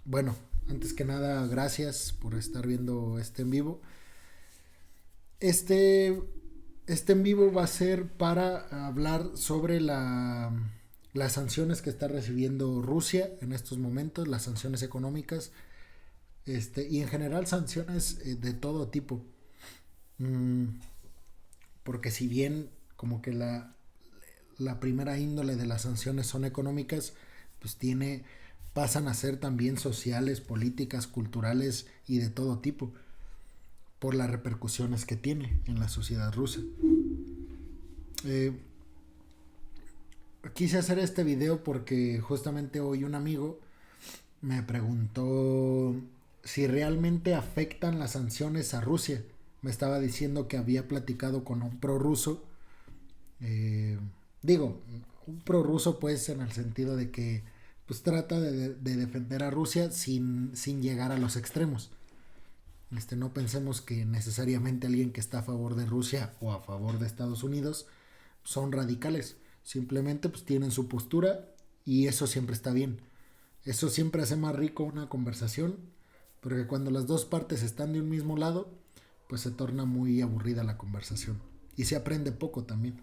Bueno, antes que nada, gracias por estar viendo este en vivo. Este, este en vivo va a ser para hablar sobre las sanciones que está recibiendo Rusia en estos momentos, las sanciones económicas, y en general sanciones de todo tipo. Mm, Porque si bien como que la primera índole de las sanciones son económicas, pues pasan a ser también sociales, políticas, culturales y de todo tipo, por las repercusiones que tiene en la sociedad rusa. Eh, Quise hacer este video porque justamente hoy un amigo me preguntó si realmente afectan las sanciones a Rusia. Me estaba diciendo que había platicado con un prorruso. Eh, Digo, un prorruso pues en el sentido de que pues trata de defender a Rusia sin llegar a los extremos. No pensemos que necesariamente alguien que está a favor de Rusia o a favor de Estados Unidos son radicales. Simplemente pues tienen su postura y eso siempre está bien. Eso siempre hace más rico una conversación, porque cuando las dos partes están de un mismo lado, pues se torna muy aburrida la conversación y se aprende poco también.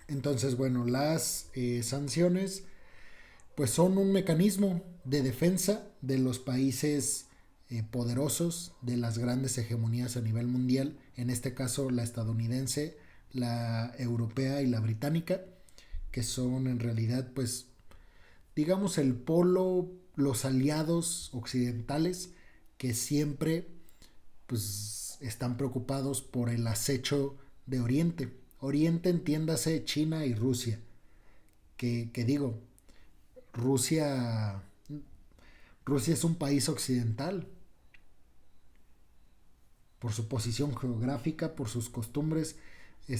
Entonces, bueno, las sanciones pues son un mecanismo de defensa de los países poderosos, de las grandes hegemonías a nivel mundial, en este caso la estadounidense, la europea y la británica, que son en realidad pues digamos el polo, los aliados occidentales que siempre pues están preocupados por el acecho de Oriente. Oriente entiéndase China y Rusia, que digo, Rusia, Rusia es un país occidental por su posición geográfica, por sus costumbres.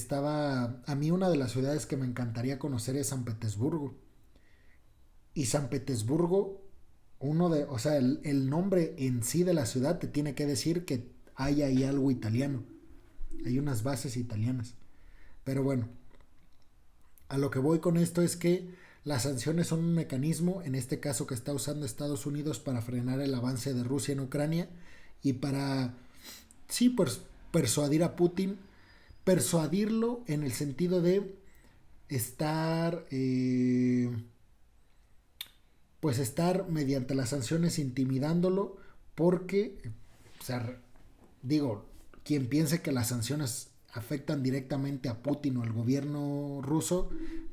A mí una de las ciudades que me encantaría conocer es San Petersburgo. Y San Petersburgo, o sea, el nombre en sí de la ciudad te tiene que decir que hay ahí algo italiano. Hay unas bases italianas. Pero bueno, a lo que voy con esto es que las sanciones son un mecanismo, en este caso que está usando Estados Unidos para frenar el avance de Rusia en Ucrania y para, sí, pues persuadir a Putin, persuadirlo en el sentido de estar, pues estar mediante las sanciones intimidándolo, porque, o sea, digo, quien piense que las sanciones afectan directamente a Putin o al gobierno ruso,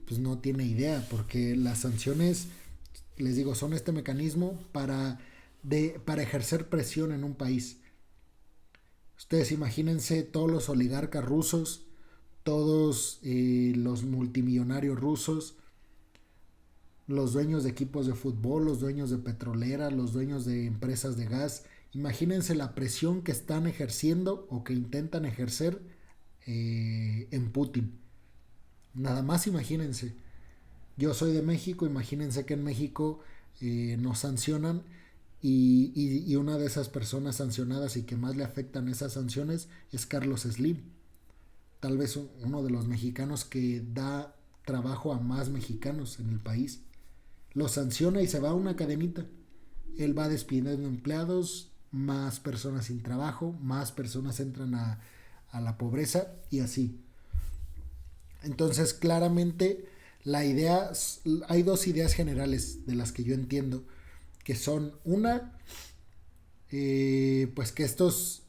pues no tiene idea, porque las sanciones, les digo, son este mecanismo para ejercer presión en un país. Ustedes imagínense todos los oligarcas rusos, todos los multimillonarios rusos, los dueños de equipos de fútbol, los dueños de petroleras, los dueños de empresas de gas. Imagínense la presión que están ejerciendo o que intentan ejercer en Putin. Nada más imagínense. Yo soy de México, imagínense que en México nos sancionan y una de esas personas sancionadas y que más le afectan esas sanciones es Carlos Slim. Tal vez uno de los mexicanos que da trabajo a más mexicanos en el país. Lo sanciona y se va a una cadenita. Él va despidiendo empleados, más personas sin trabajo, más personas entran a la pobreza y así. Entonces, claramente, hay dos ideas generales de las que yo entiendo, que son una, pues que estos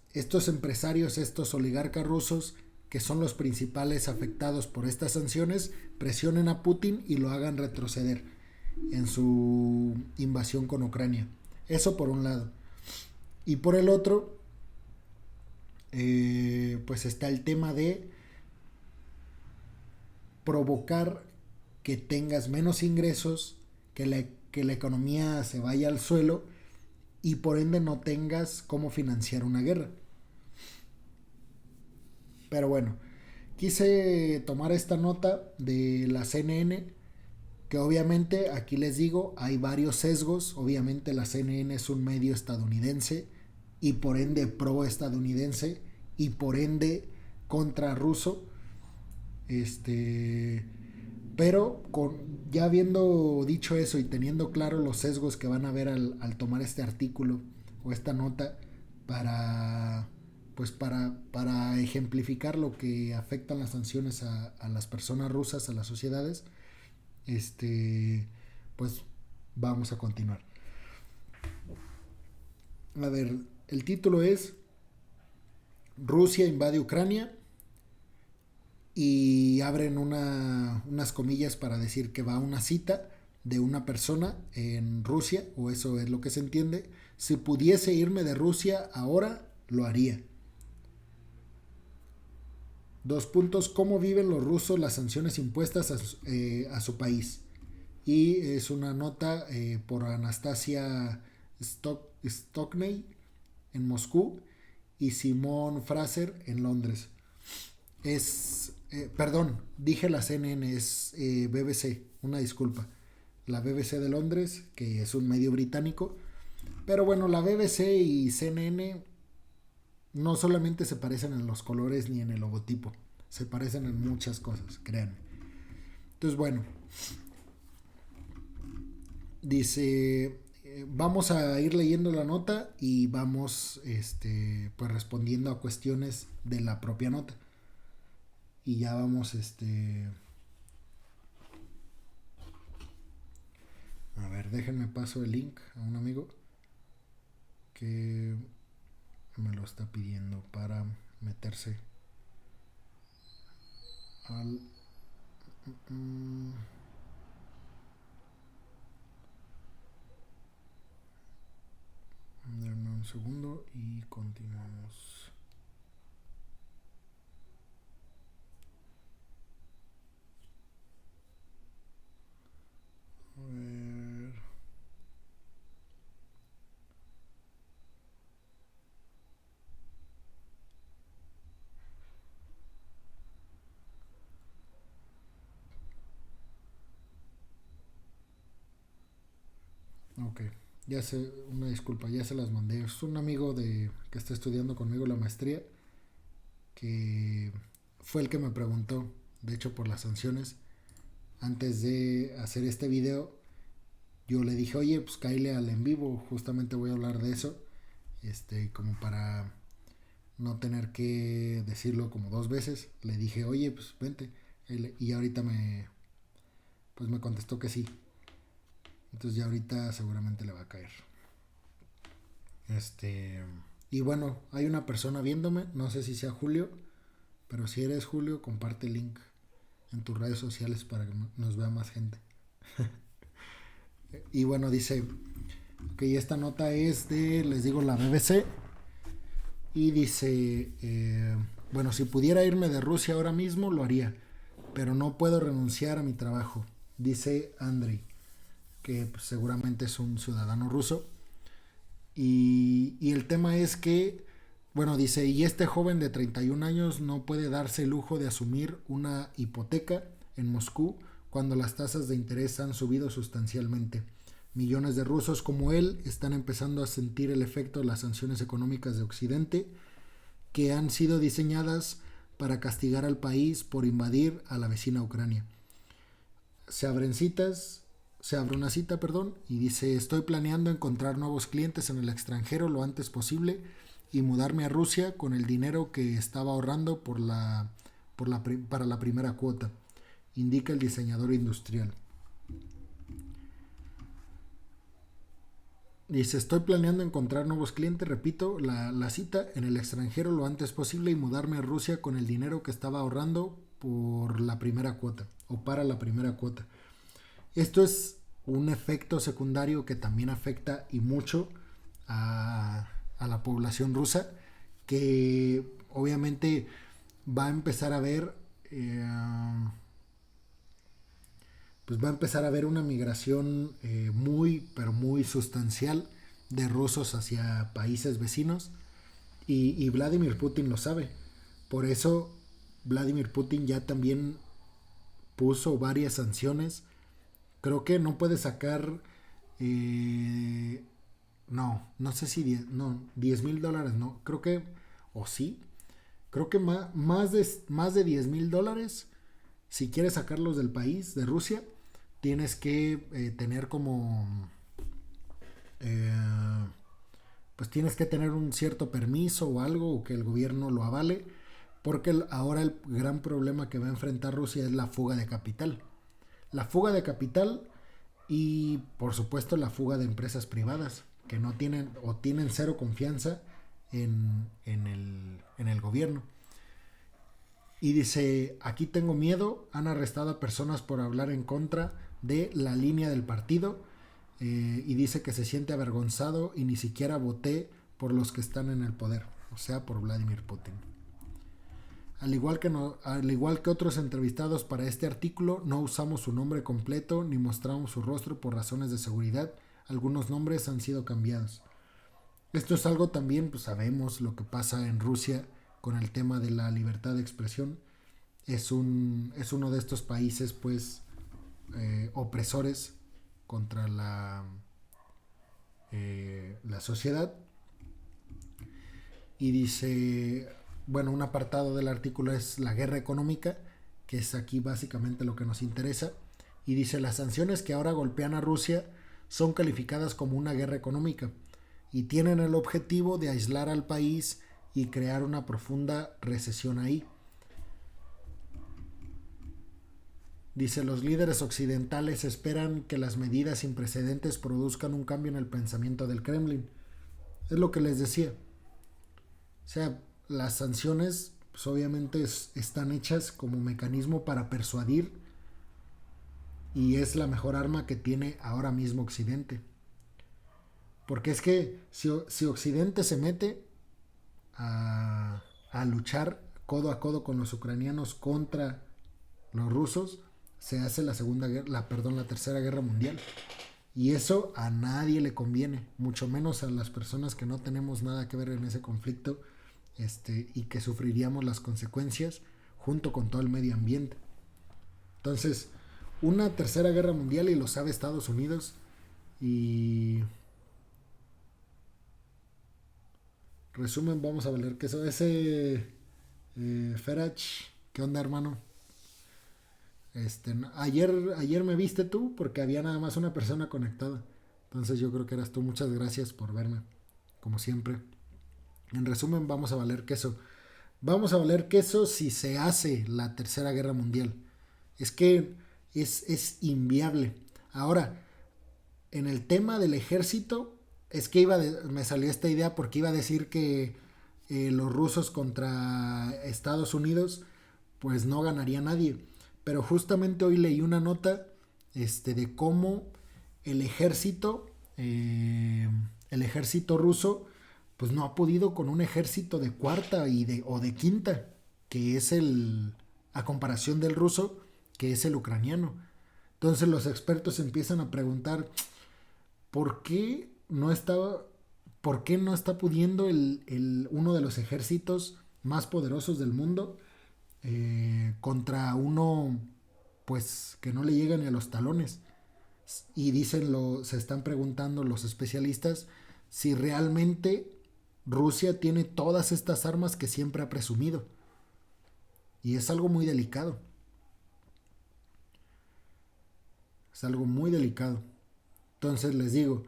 empresarios, estos oligarcas rusos, que son los principales afectados por estas sanciones, presionen a Putin y lo hagan retroceder en su invasión con Ucrania. Eso por un lado. Y por el otro, pues está el tema de provocar que tengas menos ingresos, que la economía se vaya al suelo y por ende no tengas cómo financiar una guerra. Pero bueno, quise tomar esta nota de la CNN, que obviamente aquí les digo, hay varios sesgos. Obviamente la CNN es un medio estadounidense y por ende pro estadounidense y por ende contra ruso. Este, Pero ya habiendo dicho eso y teniendo claro los sesgos que van a haber al tomar este artículo o esta nota para, pues para ejemplificar lo que afectan las sanciones a las personas rusas, a las sociedades, pues vamos a continuar. A ver, el título es Rusia invade Ucrania y abren unas comillas para decir que va a una cita de una persona en Rusia, o eso es lo que se entiende. Si pudiese irme de Rusia ahora, lo haría. Dos puntos, ¿cómo viven los rusos las sanciones impuestas a su país? Y es una nota por Anastasia Stockney en Moscú y Simón Fraser en Londres. Perdón, dije la CNN, es BBC, una disculpa. La BBC de Londres, que es un medio británico. Pero bueno, la BBC y CNN no solamente se parecen en los colores ni en el logotipo, se parecen en muchas cosas, créanme. Entonces, bueno, dice, vamos a ir leyendo la nota y vamos pues respondiendo a cuestiones de la propia nota. Y ya vamos a ver, déjenme paso el link a un amigo que me lo está pidiendo para meterse al denme un segundo y continuamos. A ver. Ok, ya sé, una disculpa, ya se las mandé. Es un amigo que está estudiando conmigo la maestría, que fue el que me preguntó, de hecho, por las sanciones. Antes de hacer este video, yo le dije, oye, pues cáele al en vivo, justamente voy a hablar de eso, como para no tener que decirlo como dos veces. Le dije, oye, pues vente. Y ahorita pues me contestó que sí. Entonces ya ahorita seguramente le va a caer. Y bueno, hay una persona viéndome, no sé si sea Julio, pero si eres Julio, comparte el link en tus redes sociales para que nos vea más gente. Y bueno, dice que esta nota es de, les digo, la BBC. Y dice, bueno, si pudiera irme de Rusia ahora mismo, lo haría, pero no puedo renunciar a mi trabajo, dice Andrei, que pues, seguramente es un ciudadano ruso. Y el tema es que, bueno, dice, y este joven de 31 años no puede darse el lujo de asumir una hipoteca en Moscú cuando las tasas de interés han subido sustancialmente. Millones de rusos como él están empezando a sentir el efecto de las sanciones económicas de Occidente, que han sido diseñadas para castigar al país por invadir a la vecina Ucrania. Se abre una cita, y dice, estoy planeando encontrar nuevos clientes en el extranjero lo antes posible y mudarme a Rusia con el dinero que estaba ahorrando para la primera cuota, indica el diseñador industrial. Dice, estoy planeando encontrar nuevos clientes, repito, la cita, en el extranjero lo antes posible y mudarme a Rusia con el dinero que estaba ahorrando por la primera cuota o para la primera cuota. Esto es un efecto secundario que también afecta y mucho a la población rusa, que obviamente va a empezar a ver pues va a empezar a haber una migración muy, pero muy sustancial de rusos hacia países vecinos y Vladimir Putin lo sabe. Por eso Vladimir Putin ya también puso varias sanciones. Creo que no puede sacar, no sé si $10,000, no, creo que, o sí, creo que más de $10,000 si quieres sacarlos del país, de Rusia, tienes que tener como... pues tienes que tener un cierto permiso o algo, o que el gobierno lo avale, porque ahora el gran problema que va a enfrentar Rusia es la fuga de capital. La fuga de capital y por supuesto la fuga de empresas privadas que no tienen o tienen cero confianza en el gobierno. Y dice, aquí tengo miedo, han arrestado a personas por hablar en contra de la línea del partido, y dice que se siente avergonzado y ni siquiera voté por los que están en el poder, o sea, por Vladimir Putin. Al igual que otros entrevistados para este artículo, no usamos su nombre completo ni mostramos su rostro por razones de seguridad. Algunos nombres han sido cambiados. Esto es algo también, pues sabemos lo que pasa en Rusia con el tema de la libertad de expresión. Es uno de estos países, pues, opresores contra la sociedad. Y dice, bueno, un apartado del artículo es la guerra económica, que es aquí básicamente lo que nos interesa. Y dice, las sanciones que ahora golpean a Rusia son calificadas como una guerra económica y tienen el objetivo de aislar al país y crear una profunda recesión ahí. Dice, los líderes occidentales esperan que las medidas sin precedentes produzcan un cambio en el pensamiento del Kremlin. Es lo que les decía. O sea, las sanciones pues obviamente están hechas como mecanismo para persuadir, y es la mejor arma que tiene ahora mismo Occidente. Porque es que si Occidente se mete a luchar codo a codo con los ucranianos contra los rusos, se hace la tercera guerra mundial. Y eso a nadie le conviene, mucho menos a las personas que no tenemos nada que ver en ese conflicto, y que sufriríamos las consecuencias junto con todo el medio ambiente. Entonces, una tercera guerra mundial, y lo sabe Estados Unidos. Y resumen, vamos a ver qué eso. Ese Ferach, ¿qué onda, hermano? Ayer me viste tú porque había nada más una persona conectada. Entonces yo creo que eras tú. Muchas gracias por verme, como siempre. En resumen, vamos a valer queso. Vamos a valer queso si se hace la tercera guerra mundial. Es que es inviable. Ahora, en el tema del ejército, es que me salió esta idea porque iba a decir que los rusos contra Estados Unidos, pues no ganaría nadie. Pero justamente hoy leí una nota de cómo el ejército ruso pues no ha podido con un ejército de cuarta o de quinta, que es a comparación del ruso, que es el ucraniano. Entonces los expertos empiezan a preguntar ¿por qué no está pudiendo uno de los ejércitos más poderosos del mundo contra uno pues que no le llega ni a los talones? Y se están preguntando los especialistas si realmente Rusia tiene todas estas armas que siempre ha presumido. Y es algo muy delicado. Es algo muy delicado. Entonces les digo,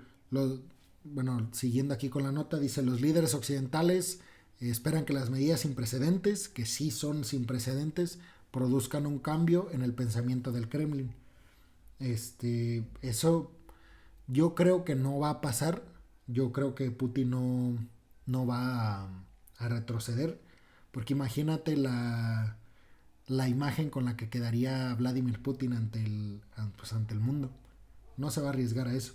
siguiendo aquí con la nota, dice, los líderes occidentales esperan que las medidas sin precedentes, que sí son sin precedentes, produzcan un cambio en el pensamiento del Kremlin. Eso yo creo que no va a pasar. Yo creo que Putin no va a retroceder, porque imagínate la imagen con la que quedaría Vladimir Putin ante el mundo. No se va a arriesgar a eso.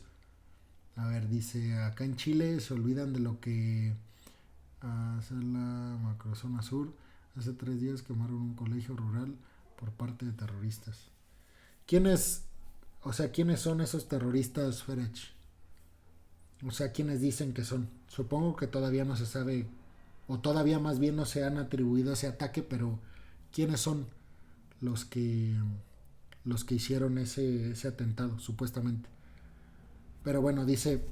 A ver, dice, acá en Chile se olvidan de lo que hace la macrozona sur. Hace 3 días quemaron un colegio rural por parte de terroristas. ¿Quiénes son esos terroristas, Ferech? O sea, ¿quiénes dicen que son? Supongo que todavía no se sabe, o todavía más bien no se han atribuido ese ataque, pero ¿quiénes son los que hicieron ese atentado, supuestamente? Pero bueno, dice,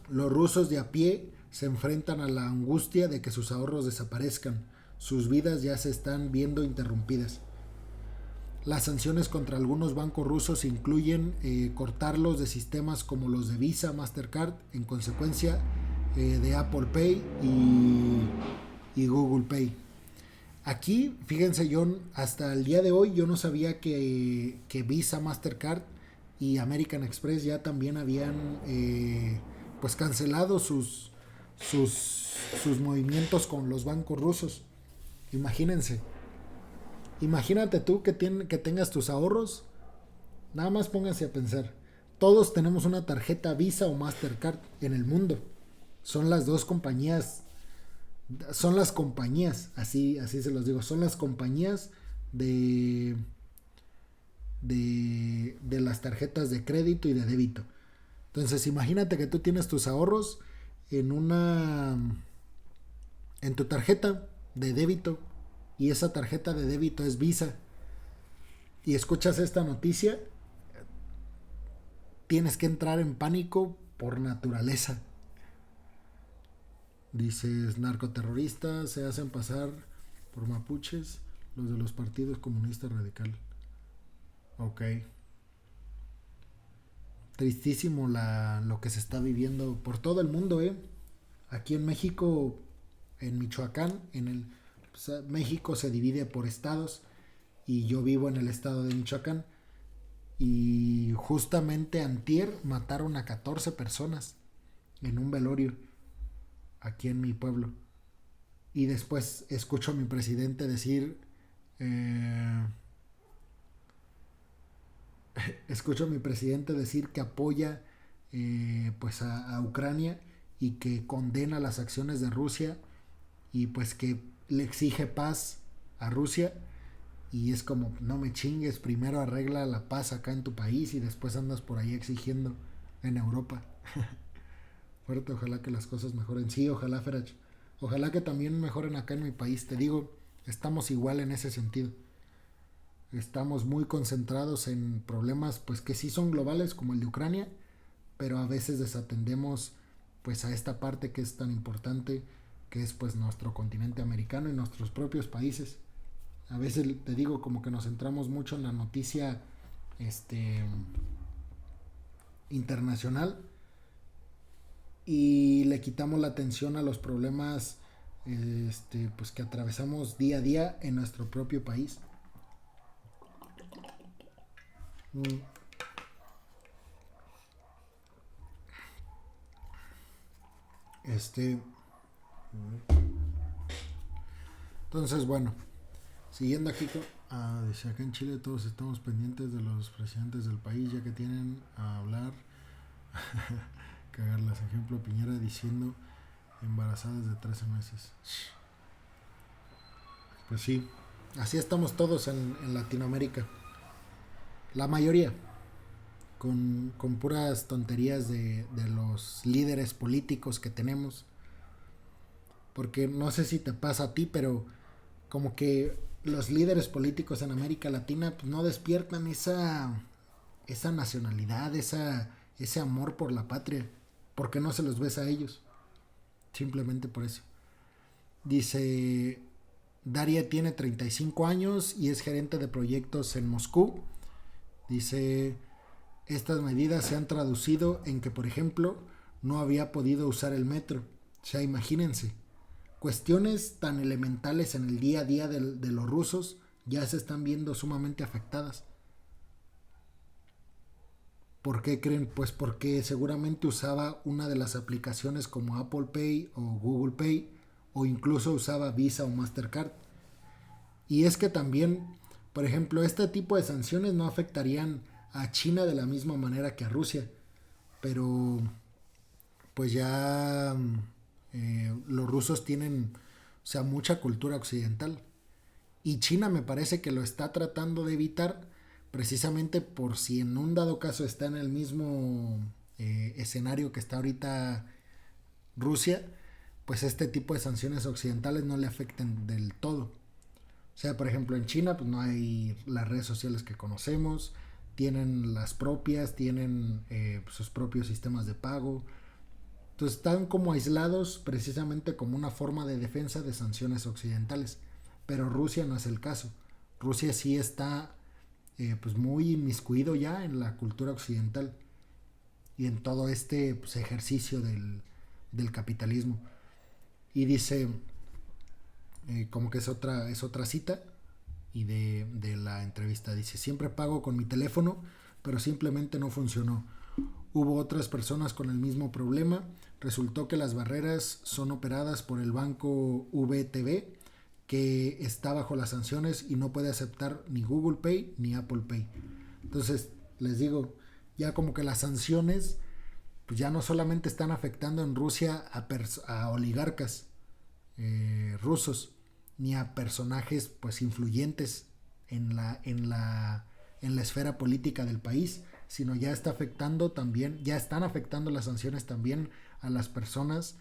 los rusos de a pie se enfrentan a la angustia de que sus ahorros desaparezcan. Sus vidas ya se están viendo interrumpidas. Las sanciones contra algunos bancos rusos incluyen cortarlos de sistemas como los de Visa, Mastercard, en consecuencia de Apple Pay y Google Pay. Aquí, fíjense, yo hasta el día de hoy yo no sabía que Visa, Mastercard y American Express ya también habían pues cancelado sus movimientos con los bancos rusos. Imagínense. Imagínate tú que tengas tus ahorros. Nada más pónganse a pensar. Todos tenemos una tarjeta Visa o Mastercard en el mundo. Son las dos compañías. Son las compañías, así se los digo. Son las compañías de las tarjetas de crédito y de débito. Entonces, imagínate que tú tienes tus ahorros en tu tarjeta de débito y esa tarjeta de débito es Visa y escuchas esta noticia, tienes que entrar en pánico por naturaleza. Dices, narcoterroristas se hacen pasar por mapuches, los de los partidos comunistas radical. Ok. Tristísimo lo que se está viviendo por todo el mundo, ¿eh? Aquí en México, en Michoacán, pues, México se divide por estados y yo vivo en el estado de Michoacán y justamente antier mataron a 14 personas en un velorio aquí en mi pueblo. Y después escucho a mi presidente decir, que apoya pues a Ucrania y que condena las acciones de Rusia y pues que le exige paz a Rusia. Y es como, no me chingues, primero arregla la paz acá en tu país y después andas por ahí exigiendo en Europa. Fuerte, ojalá que las cosas mejoren. Sí, ojalá, Ferach. Ojalá que también mejoren acá en mi país. Te digo, estamos igual en ese sentido. Estamos muy concentrados en problemas pues que sí son globales como el de Ucrania, pero a veces desatendemos pues a esta parte que es tan importante, que es pues nuestro continente americano y nuestros propios países. A veces te digo como que nos centramos mucho en la noticia internacional y le quitamos la atención a los problemas pues que atravesamos día a día en nuestro propio país. Entonces, bueno, siguiendo aquí dice, acá en Chile todos estamos pendientes de los presidentes del país ya que tienen a hablar cagarlas. Ejemplo, Piñera diciendo embarazadas de 13 meses. Pues sí, así estamos todos en Latinoamérica. La mayoría. Con puras tonterías de los líderes políticos que tenemos. Porque no sé si te pasa a ti, pero como que los líderes políticos en América Latina pues, no despiertan esa nacionalidad, ese amor por la patria. Porque no se los ves a ellos. Simplemente por eso. Dice, Daria tiene 35 años y es gerente de proyectos en Moscú. Dice, estas medidas se han traducido en que, por ejemplo, no había podido usar el metro. O sea, imagínense, cuestiones tan elementales en el día a día de los rusos ya se están viendo sumamente afectadas. ¿Por qué creen? Pues porque seguramente usaba una de las aplicaciones como Apple Pay o Google Pay o incluso usaba Visa o Mastercard. Y es que también, por ejemplo, este tipo de sanciones no afectarían a China de la misma manera que a Rusia, pero pues ya los rusos tienen, o sea, mucha cultura occidental y China me parece que lo está tratando de evitar precisamente por si en un dado caso está en el mismo escenario que está ahorita Rusia, pues este tipo de sanciones occidentales no le afecten del todo. O sea, por ejemplo, en China pues no hay las redes sociales que conocemos, tienen las propias, tienen sus propios sistemas de pago. Entonces están como aislados precisamente como una forma de defensa de sanciones occidentales. Pero Rusia no es el caso. Rusia sí está pues muy inmiscuido ya en la cultura occidental y en todo este pues, ejercicio del capitalismo. Y dice, como que es otra cita, y de la entrevista dice, siempre pago con mi teléfono, pero simplemente no funcionó. Hubo otras personas con el mismo problema. Resultó que las barreras son operadas por el banco VTB, que está bajo las sanciones y no puede aceptar ni Google Pay ni Apple Pay. Entonces, les digo, ya como que las sanciones pues ya no solamente están afectando en Rusia a oligarcas rusos, ni a personajes pues influyentes en la esfera política del país, sino ya está afectando también, ya están afectando las sanciones también a las personas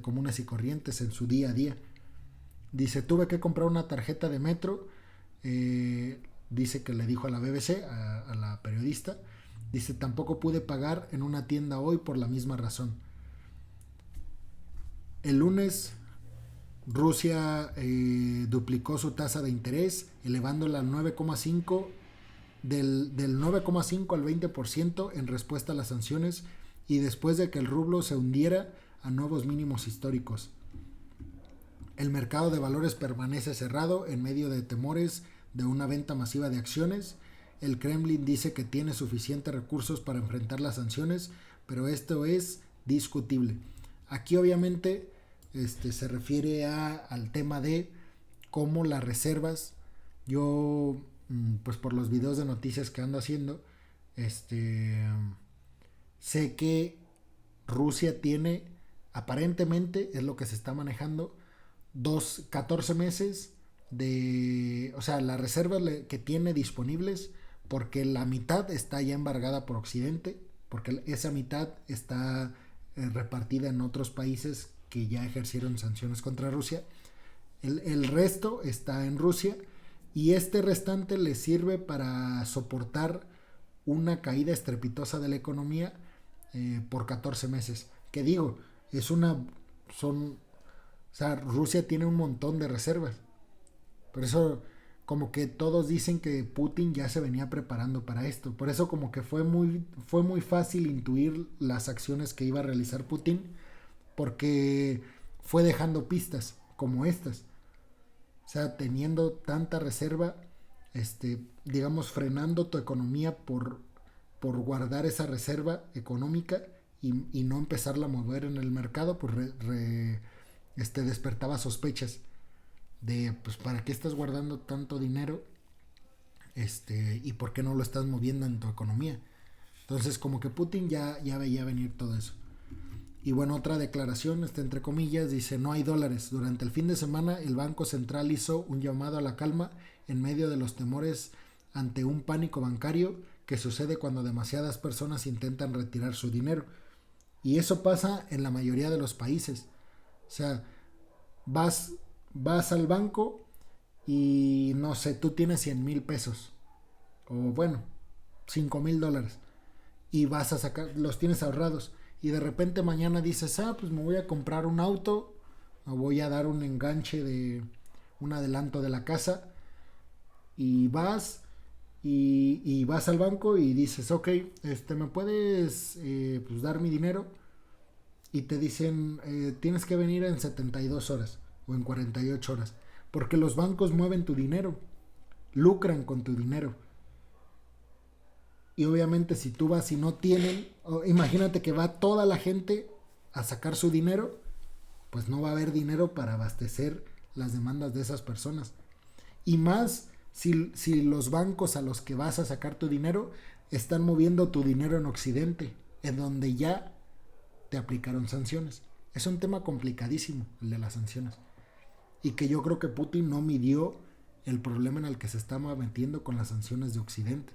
comunes y corrientes en su día a día. Dice, tuve que comprar una tarjeta de metro, dice que le dijo a la BBC, a la periodista, dice, tampoco pude pagar en una tienda hoy por la misma razón. El lunes Rusia duplicó su tasa de interés, elevándola al 9,5 del 9,5 al 20% en respuesta a las sanciones y después de que el rublo se hundiera a nuevos mínimos históricos. El mercado de valores permanece cerrado en medio de temores de una venta masiva de acciones. El Kremlin dice que tiene suficientes recursos para enfrentar las sanciones, pero esto es discutible. Aquí obviamente se refiere al tema de cómo las reservas, yo pues por los videos de noticias que ando haciendo, sé que Rusia tiene, aparentemente es lo que se está manejando, 14 meses o sea, las reservas que tiene disponibles, porque la mitad está ya embargada por Occidente, porque esa mitad está repartida en otros países que ya ejercieron sanciones contra Rusia. El resto está en Rusia y este restante le sirve para soportar una caída estrepitosa de la economía por 14 meses. Que digo, o sea, Rusia tiene un montón de reservas. Por eso como que todos dicen que Putin ya se venía preparando para esto. Por eso como que fue muy fácil intuir las acciones que iba a realizar Putin, porque fue dejando pistas como estas. O sea, teniendo tanta reserva, digamos, frenando tu economía por guardar esa reserva económica y no empezarla a mover en el mercado, pues despertaba sospechas de, pues, ¿para qué estás guardando tanto dinero? Y ¿por qué no lo estás moviendo en tu economía? Entonces, como que Putin ya veía venir todo eso. Y bueno, otra declaración, entre comillas, dice, no hay dólares. Durante el fin de semana, el Banco Central hizo un llamado a la calma en medio de los temores ante un pánico bancario que sucede cuando demasiadas personas intentan retirar su dinero. Y eso pasa en la mayoría de los países. O sea, vas al banco y no sé, tú tienes 100,000 pesos. O bueno, $5,000. Y vas a sacar, los tienes ahorrados. Y de repente mañana dices, pues me voy a comprar un auto, o voy a dar un enganche de un adelanto de la casa. Y vas al banco y dices, ok, ¿me puedes pues dar mi dinero? Y te dicen, tienes que venir en 72 horas o en 48 horas. Porque los bancos mueven tu dinero, lucran con tu dinero. Y obviamente si tú vas y no tienen, imagínate que va toda la gente a sacar su dinero, pues no va a haber dinero para abastecer las demandas de esas personas. Y más si los bancos a los que vas a sacar tu dinero están moviendo tu dinero en Occidente, en donde ya te aplicaron sanciones. Es un tema complicadísimo el de las sanciones. Y que yo creo que Putin no midió el problema en el que se estaba metiendo con las sanciones de Occidente.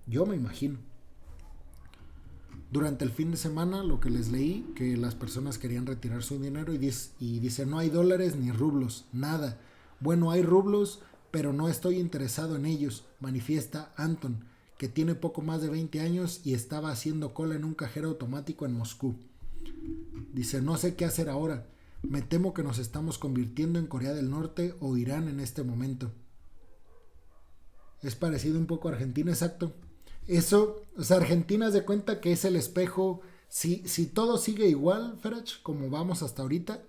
Yo me imagino. Durante el fin de semana, lo que les leí, que las personas querían retirar su dinero y dice, no hay dólares ni rublos, nada. Bueno, hay rublos, pero no estoy interesado en ellos, manifiesta Anton, que tiene poco más de 20 años y estaba haciendo cola en un cajero automático en Moscú. Dice, no sé qué hacer ahora. Me temo que nos estamos convirtiendo en Corea del Norte o Irán en este momento. Es parecido un poco a Argentina, exacto. Eso, o sea, Argentina se cuenta que es el espejo. Si todo sigue igual, Ferach, como vamos hasta ahorita,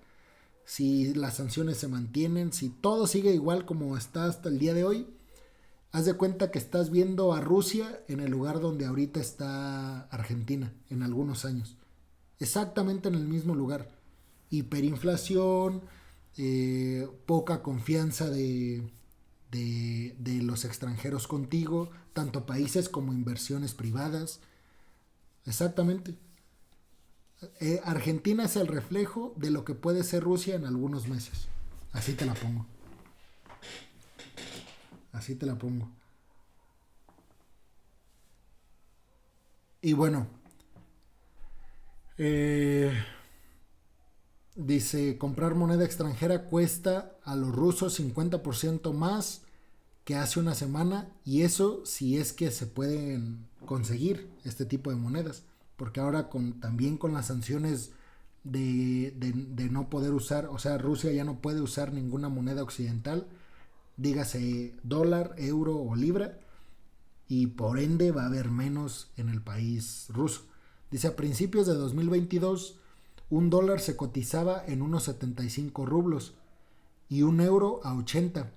si las sanciones se mantienen, si todo sigue igual como está hasta el día de hoy, haz de cuenta que estás viendo a Rusia en el lugar donde ahorita está Argentina en algunos años. Exactamente en el mismo lugar. Hiperinflación, poca confianza de los extranjeros contigo, tanto países como inversiones privadas. Exactamente. Argentina es el reflejo de lo que puede ser Rusia en algunos meses. Así te la pongo. Así te la pongo. Y bueno, eh, dice, comprar moneda extranjera cuesta a los rusos 50% más que hace una semana, y eso si es que se pueden conseguir este tipo de monedas, porque ahora también con las sanciones de no poder usar, o sea, Rusia ya no puede usar ninguna moneda occidental, dígase dólar, euro o libra, y por ende va a haber menos en el país ruso. Dice, a principios de 2022, un dólar se cotizaba en unos 75 rublos y un euro a 80,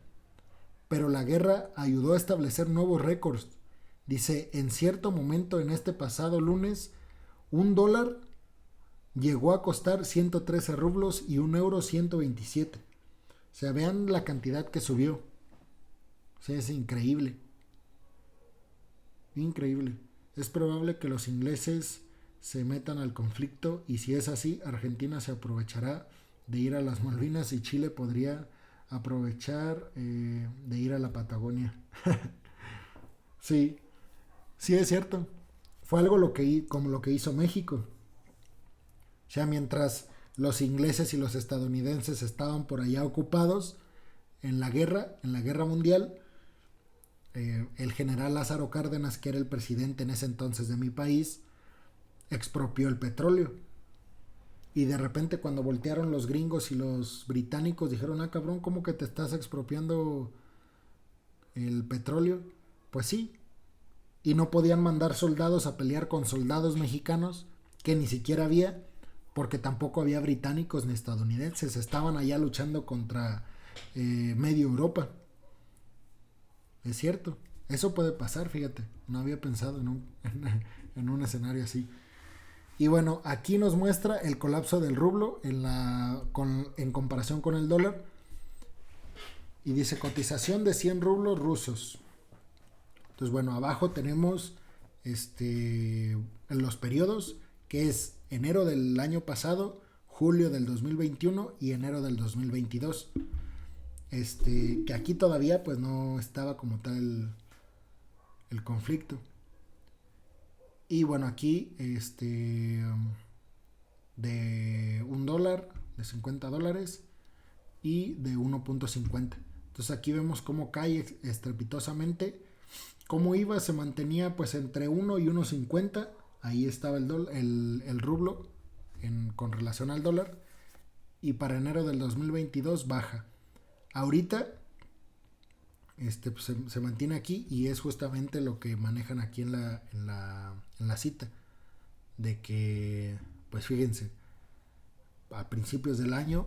pero la guerra ayudó a establecer nuevos récords. Dice, en cierto momento en este pasado lunes, un dólar llegó a costar 113 rublos y un euro 127. O sea, vean la cantidad que subió. O sea, es increíble. Increíble. Es probable que los ingleses se metan al conflicto, y si es así, Argentina se aprovechará de ir a las Malvinas y Chile podría aprovechar de ir a la Patagonia. Sí, sí es cierto. Fue algo como lo que hizo México. O sea, mientras los ingleses y los estadounidenses estaban por allá ocupados en la guerra mundial, el general Lázaro Cárdenas, que era el presidente en ese entonces de mi país, expropió el petróleo. Y de repente cuando voltearon los gringos y los británicos dijeron, ah cabrón, ¿cómo que te estás expropiando el petróleo? Pues sí. Y no podían mandar soldados a pelear con soldados mexicanos, que ni siquiera había, porque tampoco había británicos ni estadounidenses. Estaban allá luchando contra medio Europa. Es cierto. Eso puede pasar, fíjate. No había pensado en un escenario así. Y bueno, aquí nos muestra el colapso del rublo en comparación con el dólar. Y dice cotización de 100 rublos rusos. Entonces, bueno, abajo tenemos en los periodos, que es enero del año pasado, julio del 2021 y enero del 2022. Que aquí todavía pues no estaba como tal el conflicto. Y bueno, aquí de un dólar, de 50 dólares y de 1.50. Entonces aquí vemos cómo cae estrepitosamente. Cómo iba, se mantenía pues entre 1 y 1.50. Ahí estaba el rublo con relación al dólar. Y para enero del 2022 baja. Ahorita pues se mantiene aquí, y es justamente lo que manejan aquí en la cita, de que pues fíjense, a principios del año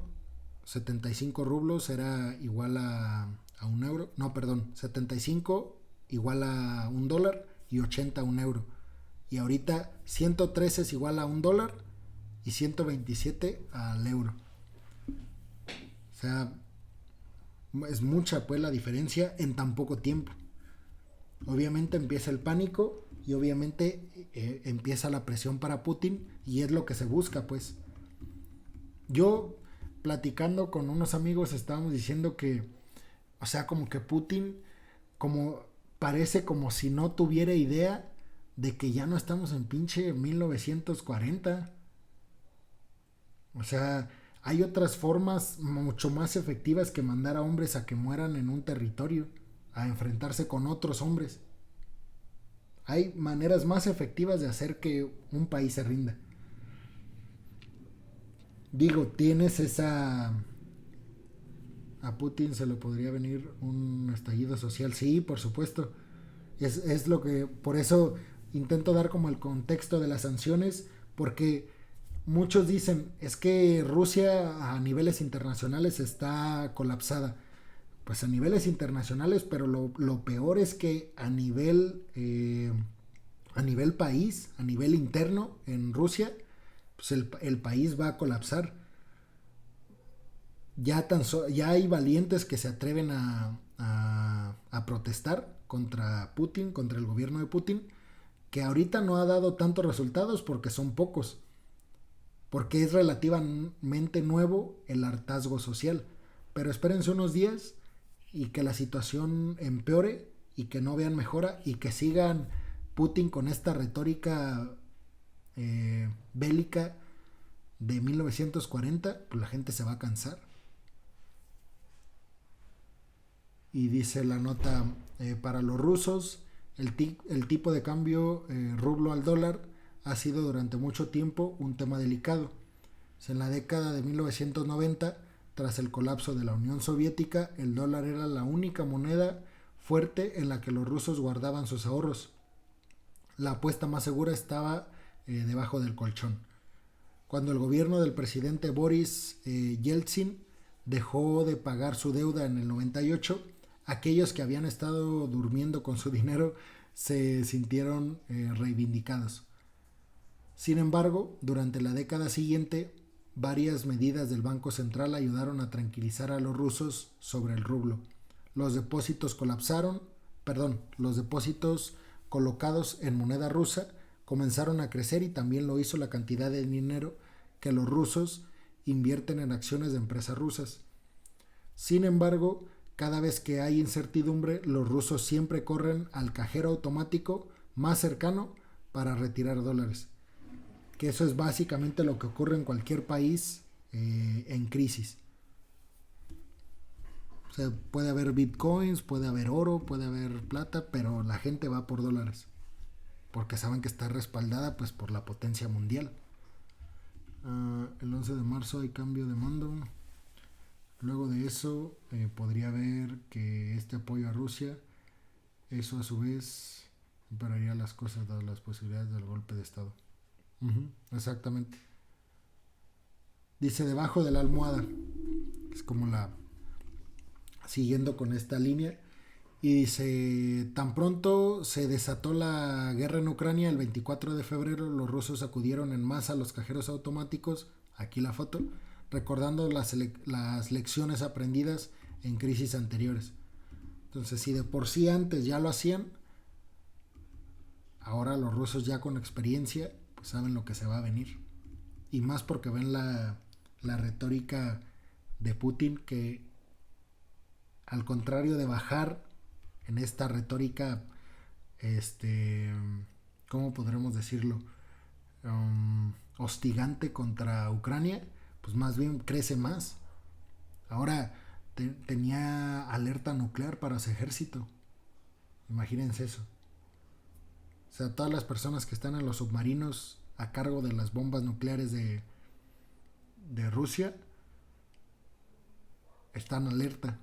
75 rublos era igual a un euro, no perdón, 75 igual a un dólar y 80 a un euro, y ahorita 113 es igual a un dólar y 127 al euro. O sea, es mucha pues la diferencia en tan poco tiempo. Obviamente empieza el pánico y obviamente empieza la presión para Putin, y es lo que se busca pues. Yo platicando con unos amigos estábamos diciendo que, o sea, como que Putin como parece como si no tuviera idea de que ya no estamos en pinche 1940. O sea, hay otras formas mucho más efectivas que mandar a hombres a que mueran en un territorio, a enfrentarse con otros hombres. Hay maneras más efectivas de hacer que un país se rinda. Digo, tienes esa... A Putin se le podría venir un estallido social, sí, por supuesto. Es lo que, por eso intento dar como el contexto de las sanciones, porque muchos dicen, es que Rusia a niveles internacionales está colapsada. Pues a niveles internacionales, pero lo peor es que a nivel país, a nivel interno en Rusia, pues el país va a colapsar. Ya hay valientes que se atreven a protestar contra Putin, contra el gobierno de Putin, que ahorita no ha dado tantos resultados porque son pocos, porque es relativamente nuevo el hartazgo social. Pero espérense unos días y que la situación empeore y que no vean mejora y que sigan Putin con esta retórica bélica de 1940, pues la gente se va a cansar. Y dice la nota, para los rusos el tipo de cambio rublo al dólar ha sido durante mucho tiempo un tema delicado. En la década de 1990, tras el colapso de la Unión Soviética, el dólar era la única moneda fuerte en la que los rusos guardaban sus ahorros. La apuesta más segura estaba debajo del colchón. Cuando el gobierno del presidente Boris Yeltsin dejó de pagar su deuda en el 98, aquellos que habían estado durmiendo con su dinero se sintieron reivindicados. Sin embargo, durante la década siguiente, varias medidas del Banco Central ayudaron a tranquilizar a los rusos sobre el rublo. Los depósitos colocados en moneda rusa comenzaron a crecer y también lo hizo la cantidad de dinero que los rusos invierten en acciones de empresas rusas. Sin embargo, cada vez que hay incertidumbre, los rusos siempre corren al cajero automático más cercano para retirar dólares. Que eso es básicamente lo que ocurre en cualquier país en crisis. O sea, puede haber bitcoins, puede haber oro, puede haber plata, pero la gente va por dólares. Porque saben que está respaldada pues por la potencia mundial. El 11 de marzo hay cambio de mando. Luego de eso podría haber que este apoyo a Rusia, eso a su vez empeoraría las cosas dadas las posibilidades del golpe de estado. Exactamente. Dice debajo de la almohada, es como siguiendo con esta línea, y dice, tan pronto se desató la guerra en Ucrania, el 24 de febrero los rusos acudieron en masa a los cajeros automáticos, aquí la foto, recordando las lecciones aprendidas en crisis anteriores. Entonces, si de por sí antes ya lo hacían, ahora los rusos ya con experiencia pues saben lo que se va a venir. Y más porque ven la retórica de Putin, que al contrario de bajar en esta retórica, ¿cómo podremos decirlo? Hostigante contra Ucrania, pues más bien crece más. Ahora tenía alerta nuclear para su ejército. Imagínense eso. O sea, todas las personas que están en los submarinos a cargo de las bombas nucleares de Rusia están alerta,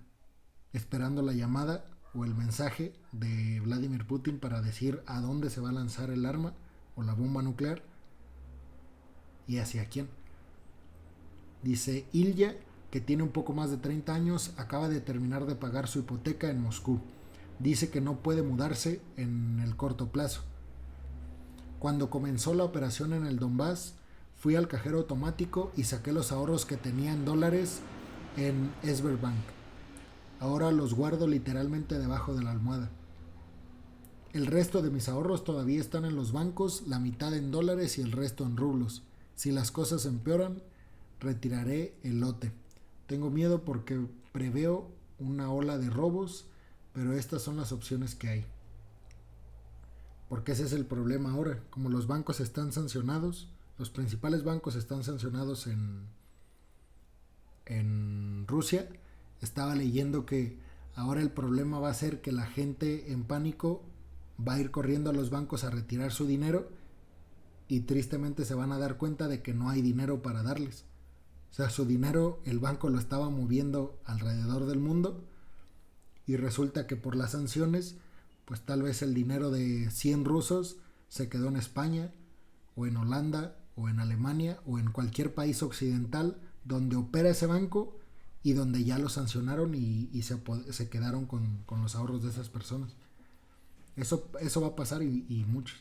esperando la llamada o el mensaje de Vladimir Putin para decir a dónde se va a lanzar el arma o la bomba nuclear y hacia quién. Dice Ilya, que tiene un poco más de 30 años, acaba de terminar de pagar su hipoteca en Moscú. Dice que no puede mudarse en el corto plazo. Cuando comenzó la operación en el Donbass, fui al cajero automático y saqué los ahorros que tenía en dólares en Sberbank. Ahora los guardo literalmente debajo de la almohada. El resto de mis ahorros todavía están en los bancos, la mitad en dólares y el resto en rublos. Si las cosas empeoran, retiraré el lote. Tengo miedo porque preveo una ola de robos, pero estas son las opciones que hay. Porque ese es el problema ahora. Como los bancos están sancionados, los principales bancos están sancionados en Rusia, estaba leyendo que ahora el problema va a ser que la gente en pánico va a ir corriendo a los bancos a retirar su dinero y tristemente se van a dar cuenta de que no hay dinero para darles. O sea, su dinero el banco lo estaba moviendo alrededor del mundo y resulta que por las sanciones pues tal vez el dinero de 100 rusos se quedó en España o en Holanda o en Alemania o en cualquier país occidental donde opera ese banco y donde ya lo sancionaron y se quedaron con los ahorros de esas personas. Eso va a pasar y muchos.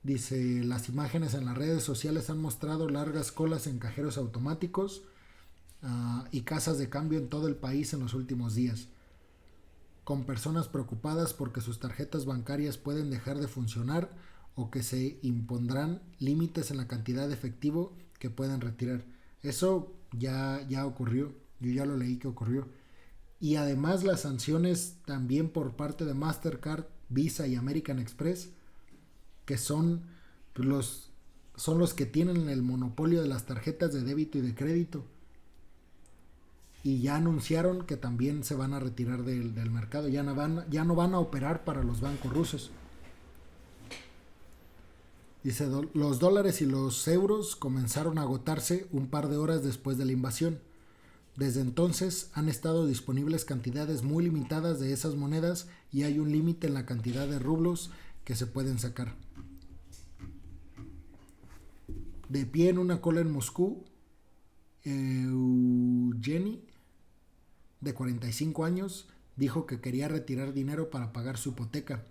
Dice, las imágenes en las redes sociales han mostrado largas colas en cajeros automáticos y casas de cambio en todo el país en los últimos días, con personas preocupadas porque sus tarjetas bancarias pueden dejar de funcionar o que se impondrán límites en la cantidad de efectivo que pueden retirar. Eso ya ocurrió, yo ya lo leí que ocurrió. Y además las sanciones también por parte de Mastercard, Visa y American Express, que son los que tienen el monopolio de las tarjetas de débito y de crédito. Y ya anunciaron que también se van a retirar del mercado, ya no van a operar para los bancos rusos. Dice, los dólares y los euros comenzaron a agotarse un par de horas después de la invasión. Desde entonces han estado disponibles cantidades muy limitadas de esas monedas y hay un límite en la cantidad de rublos que se pueden sacar. De pie en una cola en Moscú, Eugeni, de 45 años, dijo que quería retirar dinero para pagar su hipoteca.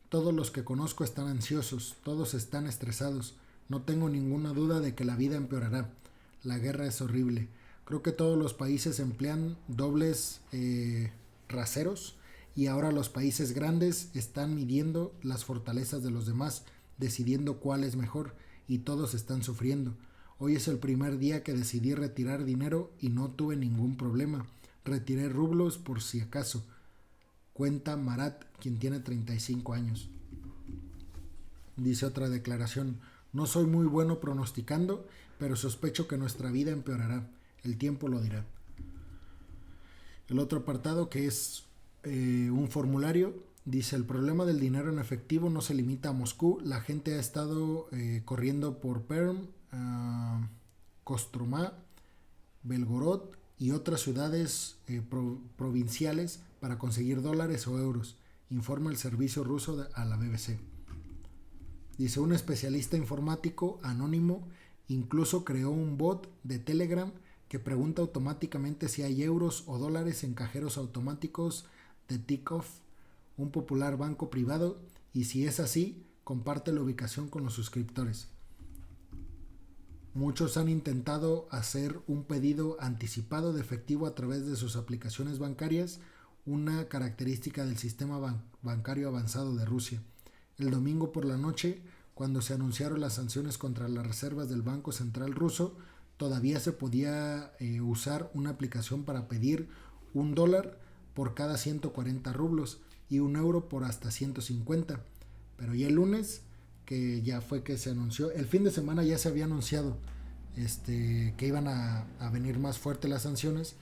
Todos los que conozco están ansiosos, todos están estresados. No tengo ninguna duda de que la vida empeorará. La guerra es horrible. Creo que todos los países emplean dobles raseros y ahora los países grandes están midiendo las fortalezas de los demás, decidiendo cuál es mejor, y todos están sufriendo. Hoy es el primer día que decidí retirar dinero y no tuve ningún problema. Retiré rublos por si acaso. Cuenta Marat, quien tiene 35 años. Dice otra declaración, no soy muy bueno pronosticando, pero sospecho que nuestra vida empeorará. El tiempo lo dirá. El otro apartado, que es un formulario, dice, el problema del dinero en efectivo no se limita a Moscú. La gente ha estado corriendo por Perm, Kostromá, Belgorod y otras ciudades provinciales para conseguir dólares o euros, informa el servicio ruso a la BBC. Dice, un especialista informático anónimo incluso creó un bot de Telegram que pregunta automáticamente si hay euros o dólares en cajeros automáticos de Tykov, un popular banco privado, y si es así, comparte la ubicación con los suscriptores. Muchos han intentado hacer un pedido anticipado de efectivo a través de sus aplicaciones bancarias, una característica del sistema bancario avanzado de Rusia. El domingo por la noche, cuando se anunciaron las sanciones contra las reservas del Banco Central ruso, todavía se podía usar una aplicación para pedir $1 por cada 140 rublos y €1 por hasta 150. Pero ya el lunes, que ya fue que se anunció, el fin de semana ya se había anunciado que iban a venir más fuertes las sanciones,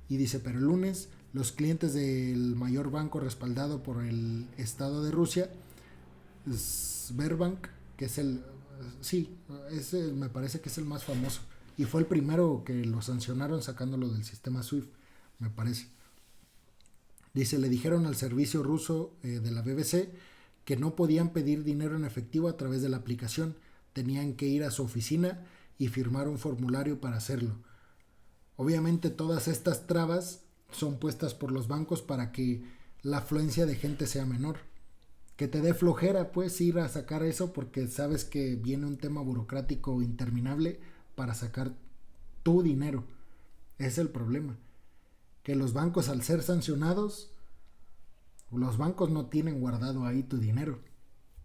y dice, pero el lunes los clientes del mayor banco respaldado por el Estado de Rusia, Sberbank, que es me parece que es el más famoso y fue el primero que lo sancionaron sacándolo del sistema SWIFT, me parece. Dice, le dijeron al servicio ruso de la BBC que no podían pedir dinero en efectivo a través de la aplicación, tenían que ir a su oficina y firmar un formulario para hacerlo. Obviamente todas estas trabas son puestas por los bancos para que la afluencia de gente sea menor. Que te dé flojera pues ir a sacar eso porque sabes que viene un tema burocrático interminable para sacar tu dinero. Ese es el problema. Que los bancos, al ser sancionados, los bancos no tienen guardado ahí tu dinero.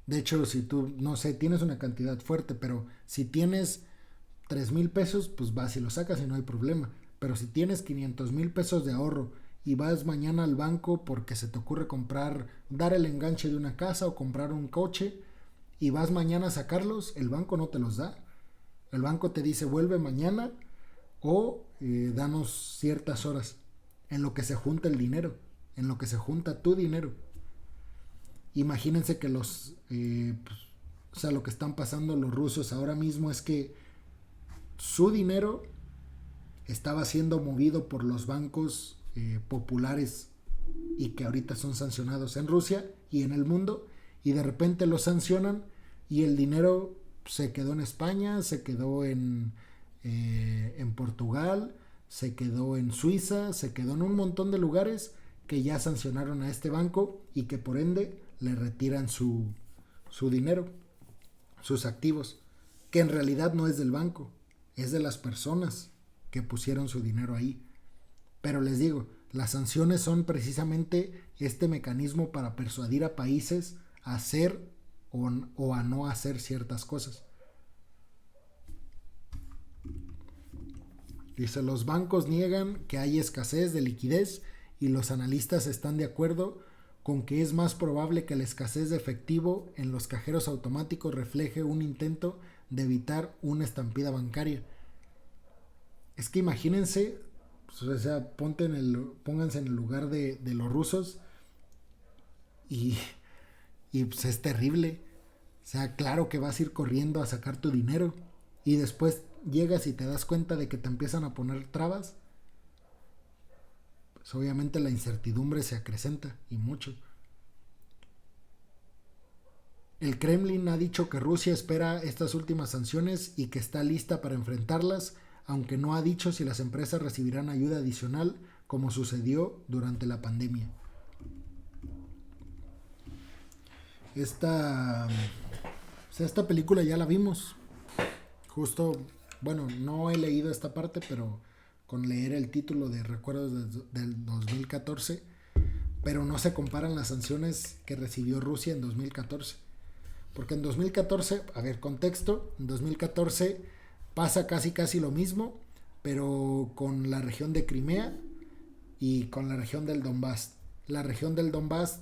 De hecho, si tú, no sé, tienes una cantidad fuerte, pero si tienes 3,000 pesos, pues vas y lo sacas y no hay problema. Pero si tienes 500,000 pesos de ahorro y vas mañana al banco porque se te ocurre dar el enganche de una casa o comprar un coche y vas mañana a sacarlos, el banco no te los da. El banco te dice, vuelve mañana o danos ciertas horas en lo que se junta el dinero, en lo que se junta tu dinero. Imagínense que lo que están pasando los rusos ahora mismo es que su dinero estaba siendo movido por los bancos populares y que ahorita son sancionados en Rusia y en el mundo, y de repente los sancionan y el dinero se quedó en España, se quedó en Portugal, se quedó en Suiza, se quedó en un montón de lugares que ya sancionaron a este banco y que por ende le retiran su dinero, sus activos, que en realidad no es del banco, es de las personas que pusieron su dinero ahí. Pero les digo, las sanciones son precisamente este mecanismo para persuadir a países a hacer o a no hacer ciertas cosas. Dice, los bancos niegan que hay escasez de liquidez y los analistas están de acuerdo con que es más probable que la escasez de efectivo en los cajeros automáticos refleje un intento de evitar una estampida bancaria. Es que imagínense, pues, o sea, pónganse en el lugar de los rusos y pues es terrible. O sea, claro que vas a ir corriendo a sacar tu dinero y después llegas y te das cuenta de que te empiezan a poner trabas. Pues obviamente la incertidumbre se acrecenta y mucho. El Kremlin ha dicho que Rusia espera estas últimas sanciones y que está lista para enfrentarlas, aunque no ha dicho si las empresas recibirán ayuda adicional como sucedió durante la pandemia. Esta película ya la vimos. Justo, bueno, no he leído esta parte, pero con leer el título de Recuerdos del 2014, pero no se comparan las sanciones que recibió Rusia en 2014. Porque en 2014, a ver, contexto, en 2014 pasa casi lo mismo, pero con la región de Crimea y con la región del Donbass. La región del Donbass,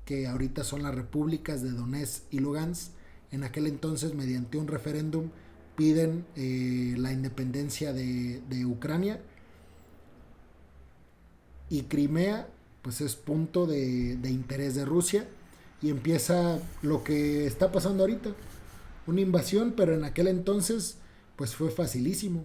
que ahorita son las repúblicas de Donetsk y Lugansk, en aquel entonces mediante un referéndum piden la independencia de Ucrania, y Crimea pues es punto de interés de Rusia y empieza lo que está pasando ahorita, una invasión, pero en aquel entonces pues fue facilísimo.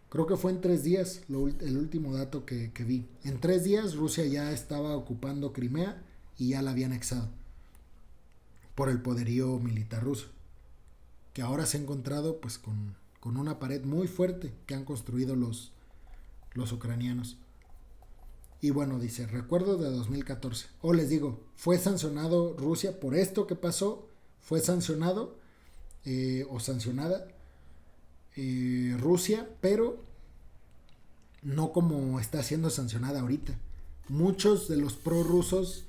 Creo que fue en 3 días, el último dato que vi. En 3 días Rusia ya estaba ocupando Crimea y ya la había anexado por el poderío militar ruso, que ahora se ha encontrado pues con una pared muy fuerte que han construido los ucranianos. Y bueno, dice, recuerdo de 2014. Les digo, fue sancionado Rusia por esto que pasó, fue sancionado o sancionada Rusia, pero no como está siendo sancionada ahorita. Muchos de los prorrusos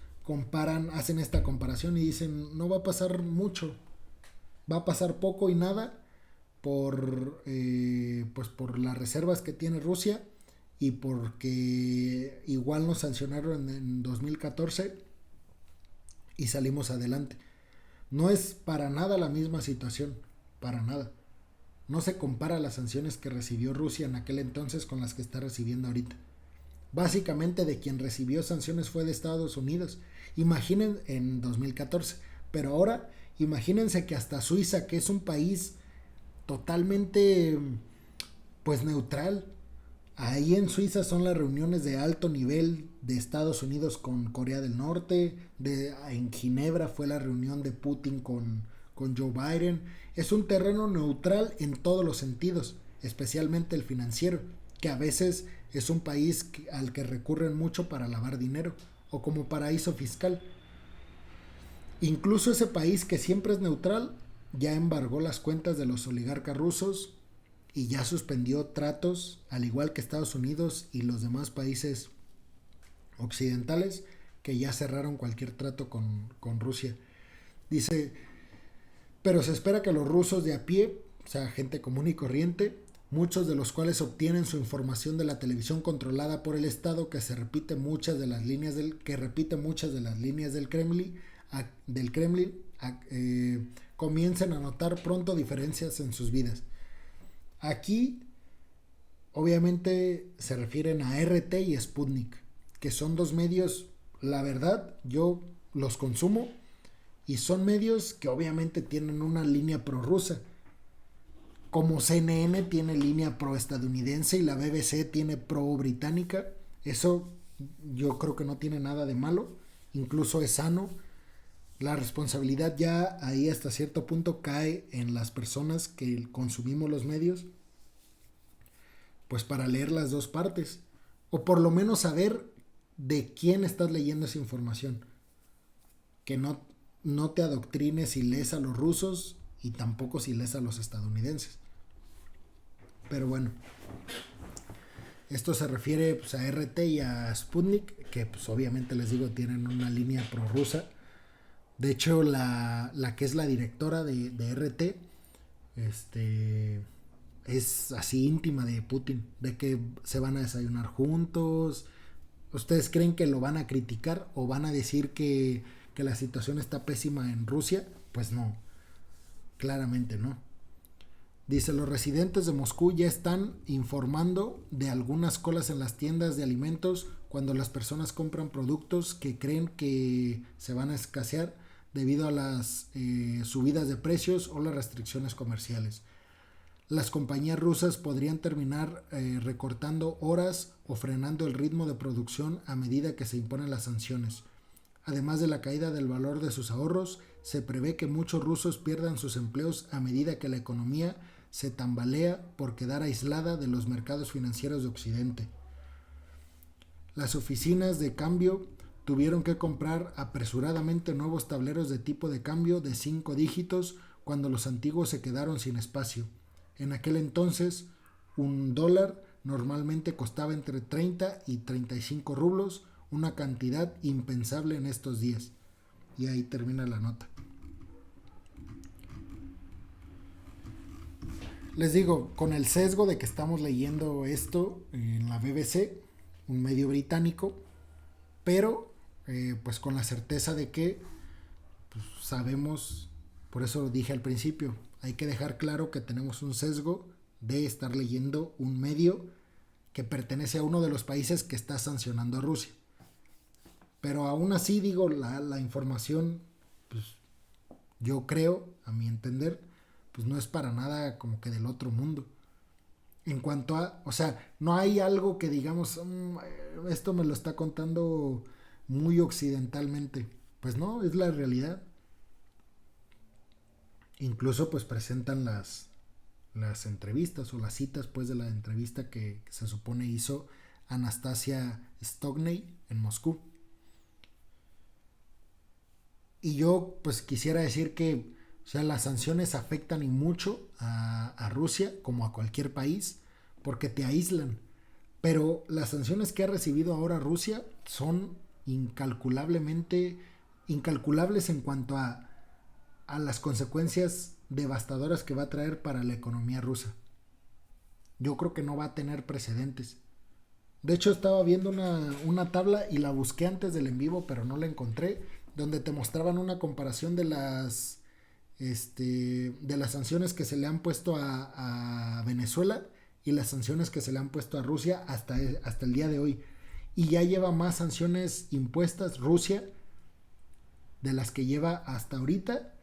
hacen esta comparación y dicen, no va a pasar mucho, va a pasar poco y nada por las reservas que tiene Rusia y porque igual nos sancionaron en 2014 y salimos adelante. No es para nada la misma situación, para nada. No se compara las sanciones que recibió Rusia en aquel entonces con las que está recibiendo ahorita. Básicamente de quien recibió sanciones fue de Estados Unidos. Imaginen en 2014. Pero ahora imagínense que hasta Suiza, que es un país totalmente pues neutral. Ahí en Suiza son las reuniones de alto nivel de Estados Unidos con Corea del Norte. En Ginebra fue la reunión de Putin con Joe Biden. Es un terreno neutral en todos los sentidos, especialmente el financiero, que a veces es un país al que recurren mucho para lavar dinero o como paraíso fiscal. Incluso ese país que siempre es neutral ya embargó las cuentas de los oligarcas rusos y ya suspendió tratos, al igual que Estados Unidos y los demás países occidentales que ya cerraron cualquier trato con Rusia. Dice, pero se espera que los rusos de a pie, o sea, gente común y corriente, muchos de los cuales obtienen su información de la televisión controlada por el Estado, que repite muchas de las líneas del Kremlin, comiencen a notar pronto diferencias en sus vidas. Aquí, obviamente, se refieren a RT y Sputnik, que son 2 medios, la verdad, yo los consumo, y son medios que obviamente tienen una línea prorrusa. Como CNN tiene línea pro-estadounidense y la BBC tiene pro-británica, eso yo creo que no tiene nada de malo, incluso es sano. La responsabilidad ya ahí hasta cierto punto cae en las personas que consumimos los medios, pues para leer las dos partes, o por lo menos saber de quién estás leyendo esa información. Que no te adoctrines si lees a los rusos y tampoco si lees a los estadounidenses. Pero bueno, esto se refiere pues, a RT y a Sputnik, que pues obviamente les digo tienen una línea prorrusa. De hecho, la que es la directora de RT, es así íntima de Putin, de que se van a desayunar juntos. ¿Ustedes creen que lo van a criticar o van a decir que la situación está pésima en Rusia? Pues no, claramente no. Dice, los residentes de Moscú ya están informando de algunas colas en las tiendas de alimentos cuando las personas compran productos que creen que se van a escasear debido a las subidas de precios o las restricciones comerciales. Las compañías rusas podrían terminar recortando horas o frenando el ritmo de producción a medida que se imponen las sanciones. Además de la caída del valor de sus ahorros, se prevé que muchos rusos pierdan sus empleos a medida que la economía se tambalea por quedar aislada de los mercados financieros de Occidente. Las oficinas de cambio tuvieron que comprar apresuradamente nuevos tableros de tipo de cambio de 5 dígitos cuando los antiguos se quedaron sin espacio. En aquel entonces, un dólar normalmente costaba entre 30 y 35 rublos, una cantidad impensable en estos días. Y ahí termina la nota. Les digo, con el sesgo de que estamos leyendo esto en la BBC, un medio británico, pero pues con la certeza de que pues, sabemos, por eso dije al principio, hay que dejar claro que tenemos un sesgo de estar leyendo un medio que pertenece a uno de los países que está sancionando a Rusia. Pero aún así digo, la información, pues yo creo, a mi entender, pues no es para nada como que del otro mundo. En cuanto a, o sea, no hay algo que digamos, esto me lo está contando muy occidentalmente. Pues no, es la realidad. Incluso pues presentan las entrevistas o las citas pues de la entrevista que se supone hizo Anastasia Stogney en Moscú. Y yo pues quisiera decir que o sea, las sanciones afectan y mucho a Rusia como a cualquier país porque te aíslan. Pero las sanciones que ha recibido ahora Rusia son incalculables en cuanto a las consecuencias devastadoras que va a traer para la economía rusa. Yo creo que no va a tener precedentes. De hecho, estaba viendo una tabla y la busqué antes del en vivo, pero no la encontré, donde te mostraban una comparación de las sanciones que se le han puesto a Venezuela y las sanciones que se le han puesto a Rusia hasta el día de hoy. Y ya lleva más sanciones impuestas Rusia de las que lleva hasta ahorita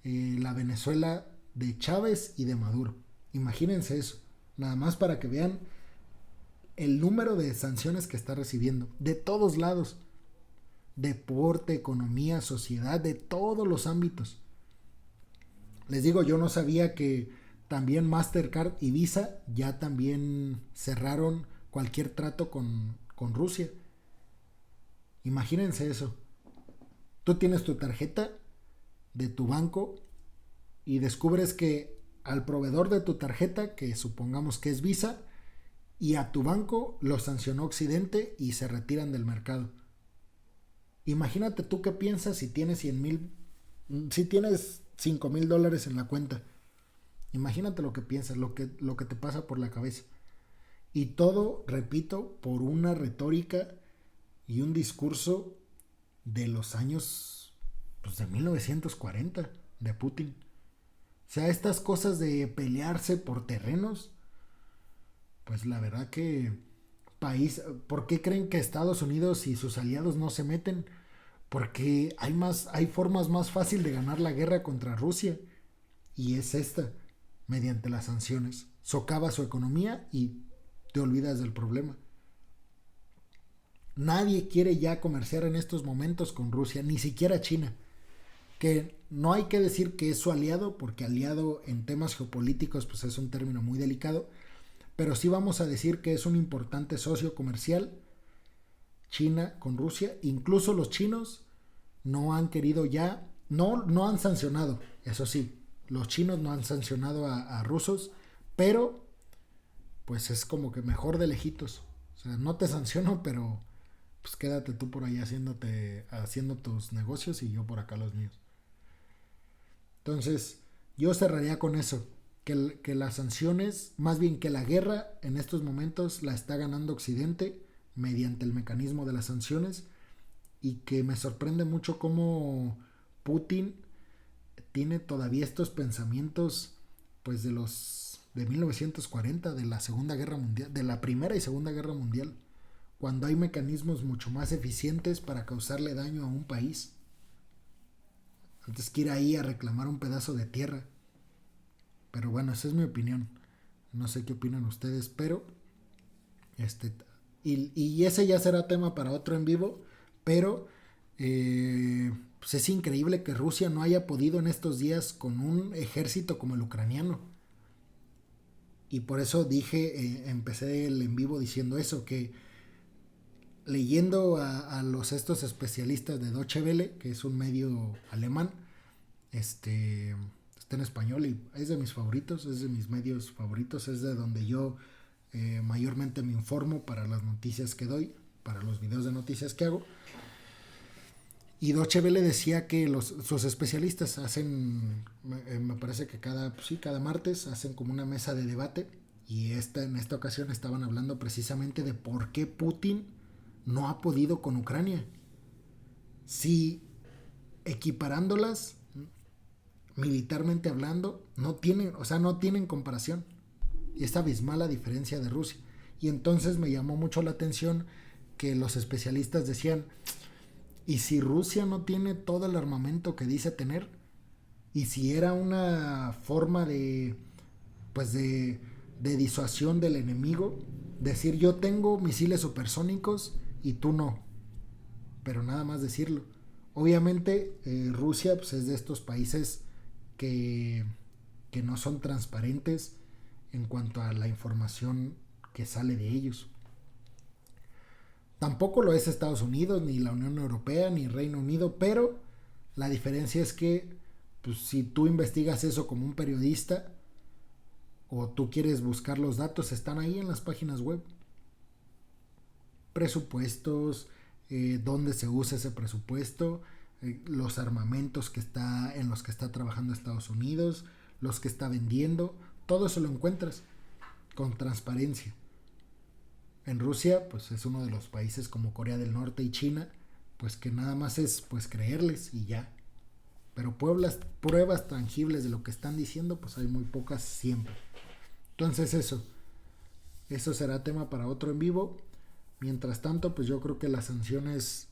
la Venezuela de Chávez y de Maduro. Imagínense eso, nada más para que vean el número de sanciones que está recibiendo de todos lados, deporte, economía, sociedad, de todos los ámbitos. Les digo, yo no sabía que también Mastercard y Visa ya también cerraron cualquier trato con Rusia. Imagínense eso. Tú tienes tu tarjeta de tu banco y descubres que al proveedor de tu tarjeta, que supongamos que es Visa, y a tu banco lo sancionó Occidente y se retiran del mercado. Imagínate tú qué piensas si tienes 100,000, si tienes $5,000 en la cuenta. Imagínate lo que piensas, lo que te pasa por la cabeza. Y todo, repito, por una retórica y un discurso de los años pues, de 1940 de Putin. O sea, estas cosas de pelearse por terrenos, pues la verdad que ¿por qué creen que Estados Unidos y sus aliados no se meten? Porque hay formas más fáciles de ganar la guerra contra Rusia. Y es esta, mediante las sanciones. Socava su economía y te olvidas del problema. Nadie quiere ya comerciar en estos momentos con Rusia, ni siquiera China. Que no hay que decir que es su aliado, porque aliado en temas geopolíticos pues es un término muy delicado, pero sí vamos a decir que es un importante socio comercial China con Rusia. Incluso los chinos no han querido ya, no han sancionado, eso sí, los chinos no han sancionado a rusos, pero pues es como que mejor de lejitos. O sea, no te sanciono, pero pues quédate tú por ahí haciendo tus negocios y yo por acá los míos. Entonces, yo cerraría con eso, que las sanciones, más bien que la guerra en estos momentos la está ganando Occidente mediante el mecanismo de las sanciones, y que me sorprende mucho cómo Putin tiene todavía estos pensamientos pues de 1940, de la Segunda Guerra Mundial, de la Primera y Segunda Guerra Mundial, cuando hay mecanismos mucho más eficientes para causarle daño a un país antes que ir ahí a reclamar un pedazo de tierra. Pero bueno, esa es mi opinión. No sé qué opinan ustedes, pero y ese ya será tema para otro en vivo, pero pues es increíble que Rusia no haya podido en estos días con un ejército como el ucraniano. Y por eso empecé el en vivo diciendo eso, que leyendo a estos especialistas de Deutsche Welle, que es un medio alemán, está en español y es de mis favoritos, es de mis medios favoritos, es de donde yo mayormente me informo para las noticias que doy, para los videos de noticias que hago. Y Deutsche Welle decía que sus especialistas hacen, me parece que cada martes hacen como una mesa de debate, y en esta ocasión estaban hablando precisamente de por qué Putin no ha podido con Ucrania. Si equiparándolas militarmente hablando, no tienen comparación. Y es abismal la diferencia de Rusia. Y entonces me llamó mucho la atención que los especialistas decían, ¿y si Rusia no tiene todo el armamento que dice tener? ¿Y si era una forma de disuasión del enemigo? Decir, yo tengo misiles supersónicos y tú no. Pero nada más decirlo. Obviamente Rusia pues, es de estos países que no son transparentes en cuanto a la información que sale de ellos. Tampoco lo es Estados Unidos, ni la Unión Europea, ni Reino Unido, pero la diferencia es que pues, si tú investigas eso como un periodista o tú quieres buscar los datos, están ahí en las páginas web. Presupuestos, dónde se usa ese presupuesto, los armamentos en los que está trabajando Estados Unidos, los que está vendiendo, todo eso lo encuentras con transparencia. En Rusia, pues es uno de los países como Corea del Norte y China, pues que nada más es pues creerles y ya. Pero pruebas tangibles de lo que están diciendo, pues hay muy pocas siempre. Entonces eso será tema para otro en vivo. Mientras tanto, pues yo creo que las sanciones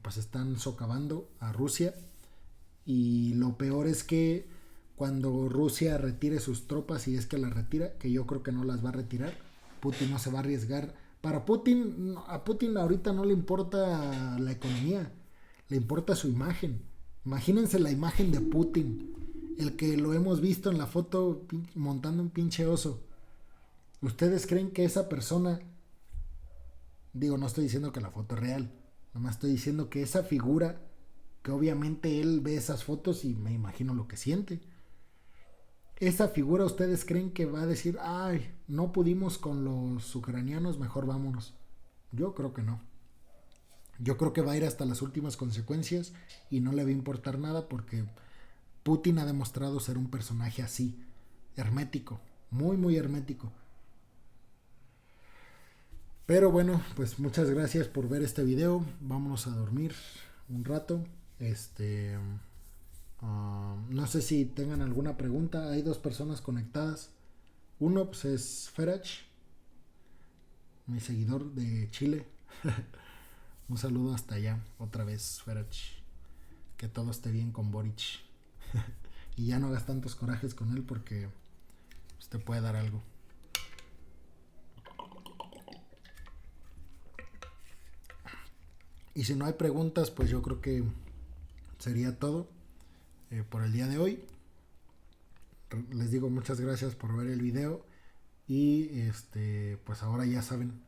pues están socavando a Rusia, y lo peor es que cuando Rusia retire sus tropas, y es que las retira, que yo creo que no las va a retirar, Putin no se va a arriesgar. A Putin ahorita no le importa la economía, le importa su imagen. Imagínense la imagen de Putin, el que lo hemos visto en la foto montando un pinche oso. ¿Ustedes creen que esa persona, digo, no estoy diciendo que la foto es real, nomás estoy diciendo que esa figura, que obviamente él ve esas fotos y me imagino lo que siente, esa figura, ¿ustedes creen que va a decir, ay, no pudimos con los ucranianos, mejor vámonos? Yo creo que no. Yo creo que va a ir hasta las últimas consecuencias y no le va a importar nada, porque Putin ha demostrado ser un personaje así, hermético, muy muy hermético. Pero bueno, pues muchas gracias por ver este video. Vámonos a dormir un rato. No sé si tengan alguna pregunta. Hay 2 personas conectadas. Uno pues es Ferach, mi seguidor de Chile. Un saludo hasta allá, otra vez, Ferach. Que todo esté bien con Boric. Y ya no hagas tantos corajes con él, porque pues te puede dar algo. Y si no hay preguntas, pues yo creo que sería todo por el día de hoy. Les digo muchas gracias por ver el video. Y pues ahora ya saben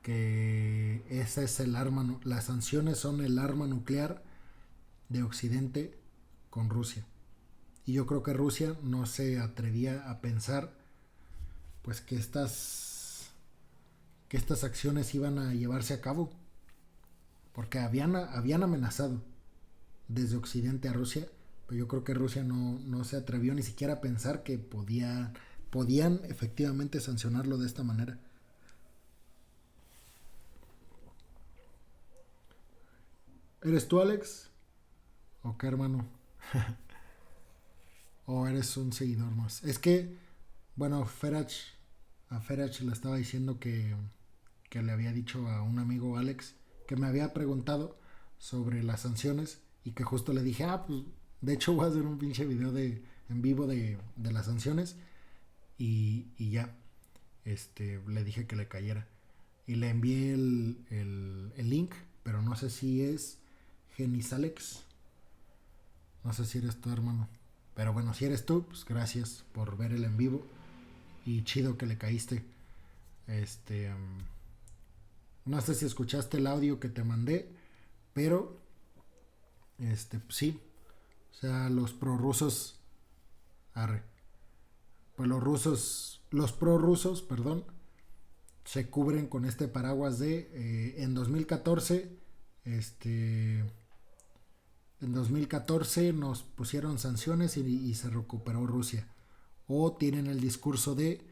que ese es el arma, las sanciones son el arma nuclear de Occidente con Rusia. Y yo creo que Rusia no se atrevía a pensar pues que estas acciones iban a llevarse a cabo, porque habían amenazado desde Occidente a Rusia, pero yo creo que Rusia no se atrevió ni siquiera a pensar que podían efectivamente sancionarlo de esta manera. ¿Eres tú, Alex? ¿O qué, hermano? ¿O eres un seguidor más? Es que, bueno, a Ferach le estaba diciendo que le había dicho a un amigo, Alex, que me había preguntado sobre las sanciones y que justo le dije, pues de hecho voy a hacer un pinche video en vivo de las sanciones y ya, le dije que le cayera y le envié el link, pero no sé si es Genisalex, no sé si eres tú, hermano, pero bueno, si eres tú, pues gracias por ver el en vivo y chido que le caíste. No sé si escuchaste el audio que te mandé, pero sí, o sea, los prorrusos, pues los prorrusos, perdón, se cubren con este paraguas de en 2014, en 2014 nos pusieron sanciones y se recuperó Rusia. O tienen el discurso de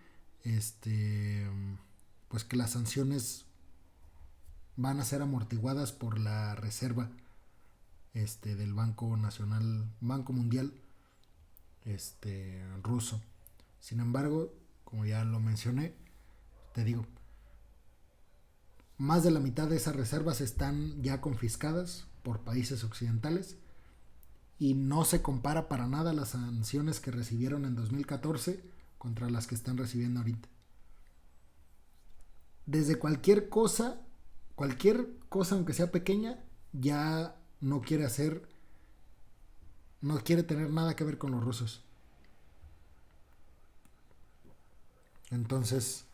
pues que las sanciones van a ser amortiguadas por la reserva del Banco Nacional, Banco Mundial ruso. Sin embargo, como ya lo mencioné, te digo, más de la mitad de esas reservas están ya confiscadas por países occidentales y no se compara para nada las sanciones que recibieron en 2014 contra las que están recibiendo ahorita. Desde cualquier cosa aunque sea pequeña, ya no quiere tener nada que ver con los rusos. Entonces,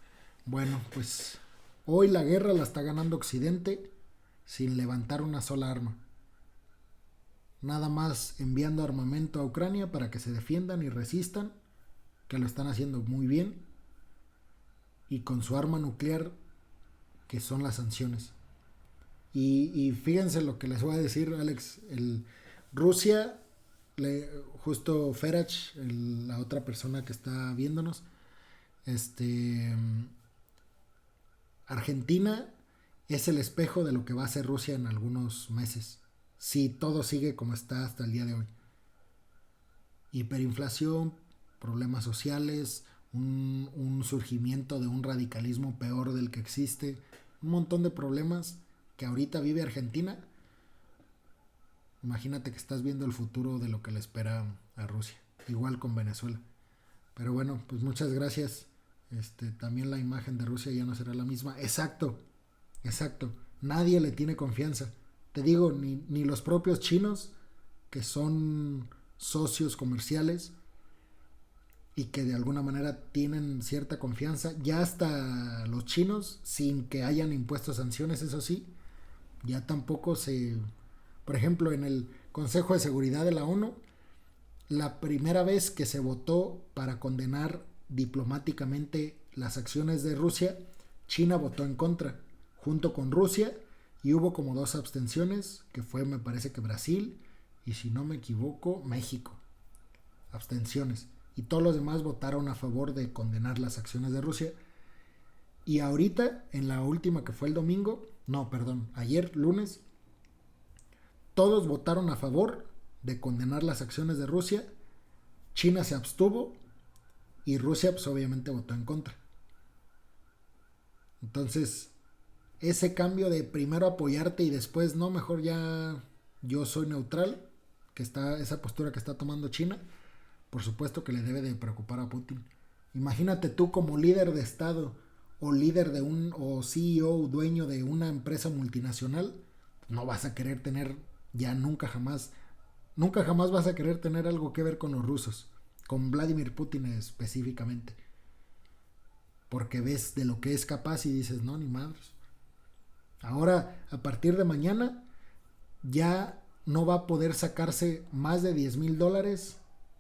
bueno, pues hoy la guerra la está ganando Occidente sin levantar una sola arma. Nada más enviando armamento a Ucrania para que se defiendan y resistan, que lo están haciendo muy bien, y con su arma nuclear, que son las sanciones. Y fíjense lo que les voy a decir, Alex. Rusia, justo Ferach, la otra persona que está viéndonos, Argentina es el espejo de lo que va a hacer Rusia en algunos meses, si todo sigue como está hasta el día de hoy. Hiperinflación, problemas sociales, un surgimiento de un radicalismo peor del que existe, un montón de problemas que ahorita vive Argentina. Imagínate que estás viendo el futuro de lo que le espera a Rusia, igual con Venezuela. Pero bueno, pues muchas gracias. También la imagen de Rusia ya no será la misma. Exacto. Nadie le tiene confianza. Te digo, ni los propios chinos, que son socios comerciales y que de alguna manera tienen cierta confianza, ya hasta los chinos, sin que hayan impuesto sanciones, eso sí, ya tampoco por ejemplo, en el Consejo de Seguridad de la ONU, la primera vez que se votó para condenar diplomáticamente las acciones de Rusia, China votó en contra, junto con Rusia, y hubo como 2 abstenciones, que fue, me parece que Brasil, y si no me equivoco, México. Abstenciones. Y todos los demás votaron a favor de condenar las acciones de Rusia. Y ahorita, en la última que fue el domingo, ayer, lunes, todos votaron a favor de condenar las acciones de Rusia. China se abstuvo y Rusia pues obviamente votó en contra. Entonces, ese cambio de primero apoyarte y después no, mejor ya yo soy neutral, que está esa postura que está tomando China, Por supuesto que le debe de preocupar a Putin. Imagínate tú como líder de Estado o líder de o CEO, dueño de una empresa multinacional, no vas a querer tener ya nunca jamás vas a querer tener algo que ver con los rusos, con Vladimir Putin específicamente, porque ves de lo que es capaz y dices, no, ni madres. Ahora, a partir de mañana, ya no va a poder sacarse más de $10,000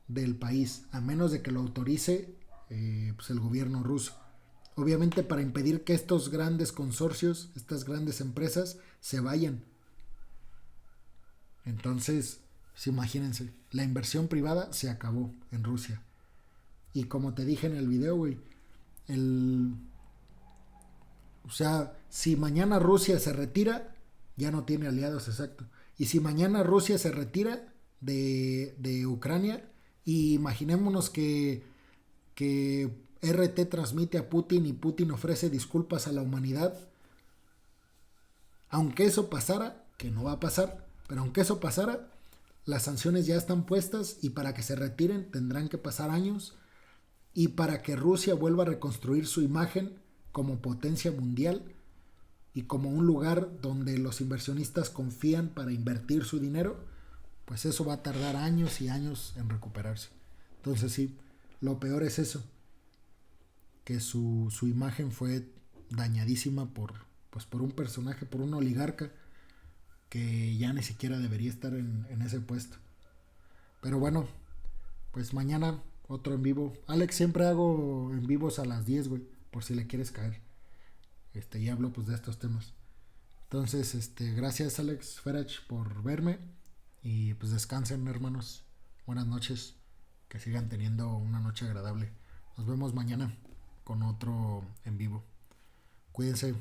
del país, a menos de que lo autorice pues el gobierno ruso. Obviamente para impedir que estos grandes consorcios, estas grandes empresas, se vayan. Entonces, pues imagínense, la inversión privada se acabó en Rusia. Y como te dije en el video, güey, el... O sea, si mañana Rusia se retira, ya no tiene aliados, exacto. Y si mañana Rusia se retira de Ucrania, y imaginémonos que RT transmite a Putin y Putin ofrece disculpas a la humanidad, aunque eso pasara, que no va a pasar, pero aunque eso pasara, las sanciones ya están puestas y para que se retiren tendrán que pasar años, y para que Rusia vuelva a reconstruir su imagen como potencia mundial y como un lugar donde los inversionistas confían para invertir su dinero, pues eso va a tardar años y años en recuperarse. Entonces sí, lo peor es eso, que su imagen fue dañadísima por un personaje, por un oligarca que ya ni siquiera debería estar en ese puesto. Pero bueno, pues mañana otro en vivo. Alex, siempre hago en vivos a las 10, güey, por si le quieres caer. Y hablo pues de estos temas. Entonces, gracias Alex Ferach por verme y pues descansen, hermanos. Buenas noches. Que sigan teniendo una noche agradable. Nos vemos mañana con otro en vivo. Cuídense.